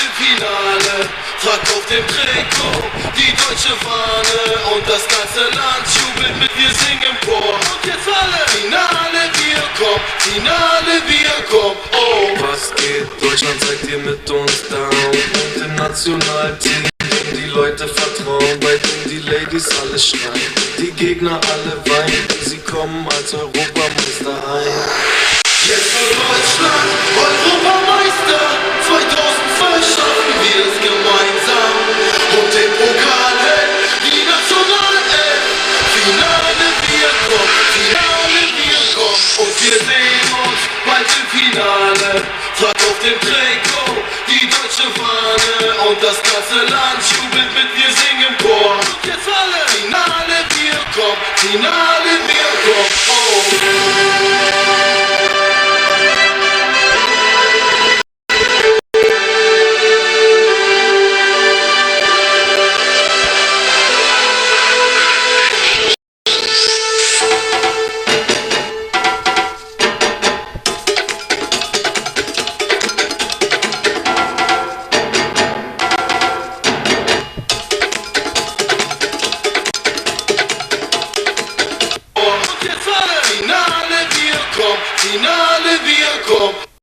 im Finale. Trag auf dem Trikot die deutsche Fahne und das ganze Land jubelt mit, wir singen im Chor. Und jetzt alle! Finale, wir kommen, Finale, wir kommen, oh! Was geht? Deutschland, seid ihr mit uns down? Und im Nationalteam, dem die Leute vertrauen, bei dem die Ladies alle schreien, die Gegner alle weinen, sie kommen als Europameister ein. Jetzt wird Deutschland Europameister, 2012 schaffen wir es gemeinsam und den Pokal hält die Nationalelf. Finale, wir kommen, Finale, wir kommen und wir sehen uns bald im Finale. Trag auf dem Trikot die deutsche Fahne und das ganze Land jubelt mit, wir singen im Chor. Und jetzt alle! Finale, wir kommen, Finale.